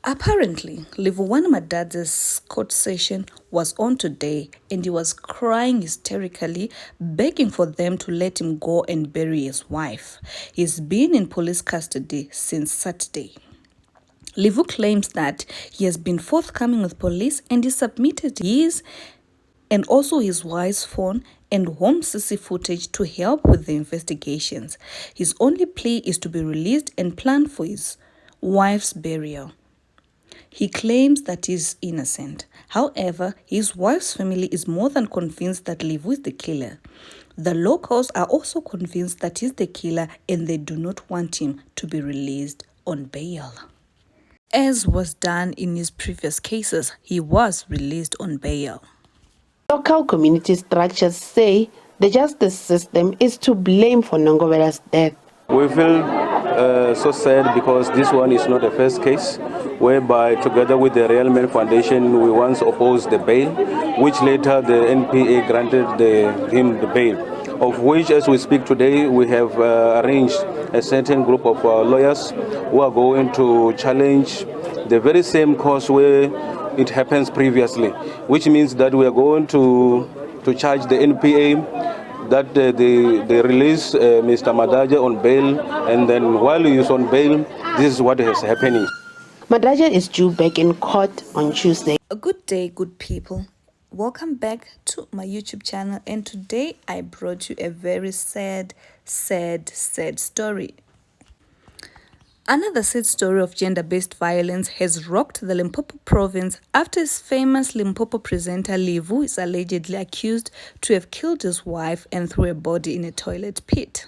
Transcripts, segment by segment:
Apparently, Livhu Madad's court session was on today and he was crying hysterically, begging for them to let him go and bury his wife. He's been in police custody since Saturday. Livhu claims that he has been forthcoming with police and he submitted his and also his wife's phone and home CC footage to help with the investigations. His only plea is to be released and plan for his wife's burial. He claims that he is innocent. However, his wife's family is more than convinced that Livhu is the killer. The locals are also convinced that he's the killer and they do not want him to be released on bail. As was done in his previous cases, he was released on bail. Local community structures say the justice system is to blame for Nongovela's death. We feel so sad because this one is not the first case whereby together with the Real Men Foundation we once opposed the bail, which later the NPA granted him the bail, of which as we speak today we have arranged a certain group of lawyers who are going to challenge the very same cause where it happens previously, which means that we are going to charge the NPA that they release Mr. Madaja on bail, and then while he is on bail, this is what is happening. Madaja is due back in court on Tuesday. A good day, good people. Welcome back to my YouTube channel, and today I brought you a very sad story. Another sad story of gender-based violence has rocked the Limpopo province after his famous Limpopo presenter Livhu is allegedly accused to have killed his wife and threw her body in a toilet pit.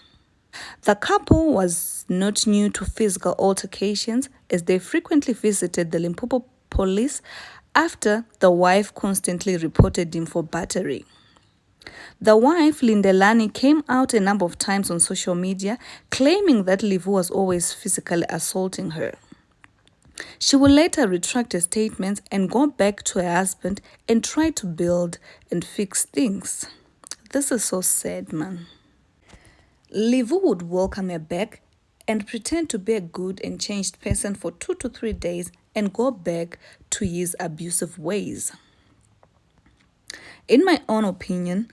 The couple was not new to physical altercations as they frequently visited the Limpopo police after the wife constantly reported him for battery. The wife, Lindelani, came out a number of times on social media claiming that Livhu was always physically assaulting her. She would later retract her statements and go back to her husband and try to build and fix things. This is so sad, man. Livhu would welcome her back and pretend to be a good and changed person for 2 to 3 days and go back to his abusive ways. In my own opinion,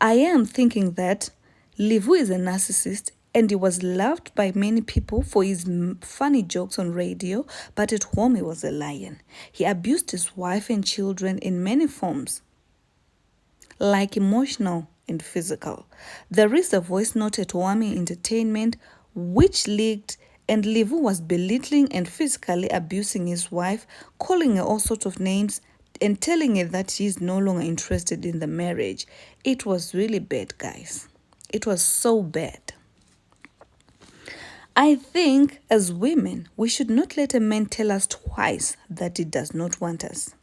I am thinking that Livhu is a narcissist and he was loved by many people for his funny jokes on radio, but at home he was a lion. He abused his wife and children in many forms, like emotional and physical. There is a voice note at Wami Entertainment which leaked, and Livhu was belittling and physically abusing his wife, calling her all sorts of names and telling her that she is no longer interested in the marriage. It was really bad, guys. It was so bad. I think as women, we should not let a man tell us twice that he does not want us.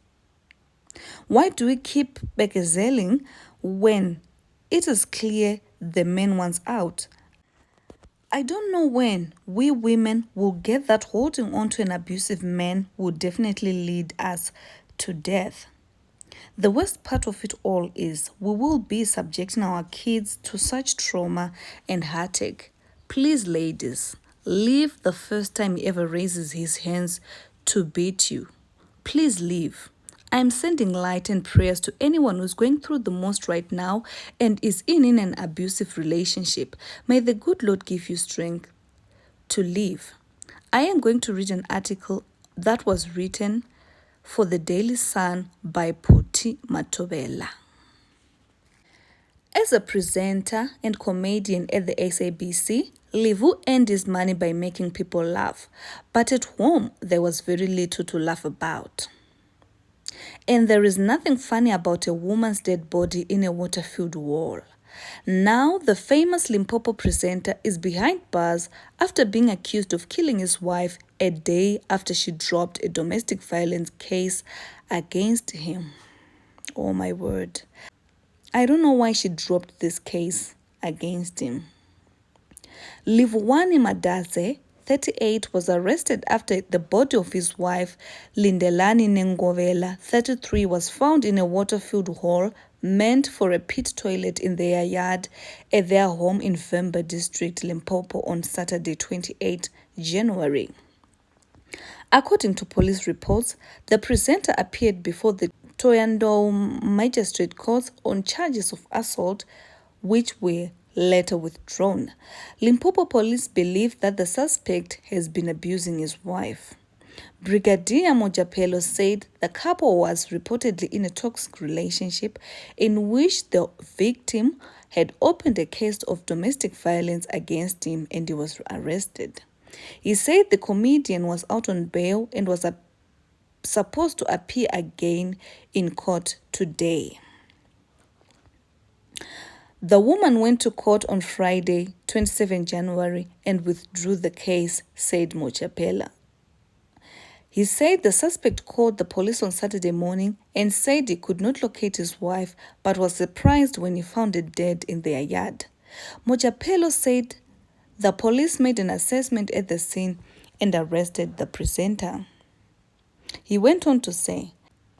Why do we keep bekezeling when it is clear the man wants out? I don't know when we women will get that holding on to an abusive man will definitely lead us to death. The worst part of it all is we will be subjecting our kids to such trauma and heartache. Please, ladies, leave the first time he ever raises his hands to beat you. Please leave. I am sending light and prayers to anyone who's going through the most right now and is in an abusive relationship. May the good Lord give you strength to leave. I am going to read an article that was written for the Daily Sun by Puti Matobela. As a presenter and comedian at the SABC, Livhu earned his money by making people laugh, but at home there was very little to laugh about. And there is nothing funny about a woman's dead body in a water-filled wall. Now, the famous Limpopo presenter is behind bars after being accused of killing his wife a day after she dropped a domestic violence case against him. Oh my word. I don't know why she dropped this case against him. Livhu Madadze, 38, was arrested after the body of his wife, Lindelani Nengovela, 33, was found in a water-filled hole meant for a pit toilet in their yard at their home in Vemba District, Limpopo, on Saturday, 28 January. According to police reports, the presenter appeared before the Thohoyandou Magistrate Court on charges of assault, which were later withdrawn. Limpopo police believe that the suspect has been abusing his wife. Brigadier Mojapelo said the couple was reportedly in a toxic relationship in which the victim had opened a case of domestic violence against him and he was arrested. He said the comedian was out on bail and was supposed to appear again in court today. The woman went to court on Friday, 27 January, and withdrew the case, said Mojapelo. He said the suspect called the police on Saturday morning and said he could not locate his wife but was surprised when he found her dead in their yard. Mojapelo said the police made an assessment at the scene and arrested the presenter. He went on to say,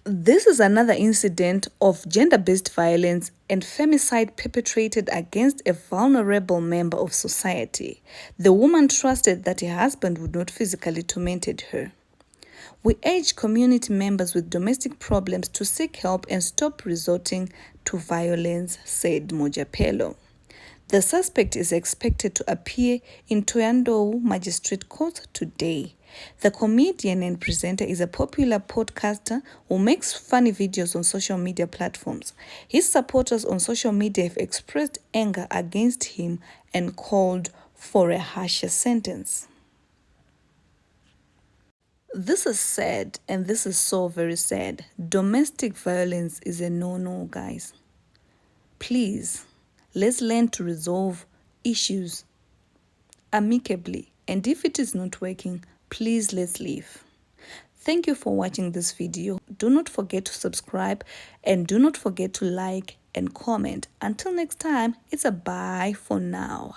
"This is another incident of gender-based violence and femicide perpetrated against a vulnerable member of society. The woman trusted that her husband would not physically torment her. We urge community members with domestic problems to seek help and stop resorting to violence," said Mojapelo. The suspect is expected to appear in Thohoyandou Magistrate Court today. The comedian and presenter is a popular podcaster who makes funny videos on social media platforms. His supporters on social media have expressed anger against him and called for a harsher sentence. This is sad, and this is so very sad. Domestic violence is a no-no, guys. Please, let's learn to resolve issues amicably. And if it is not working, please let's leave. Thank you for watching this video. Do not forget to subscribe and do not forget to like and comment. Until next time, it's a bye for now.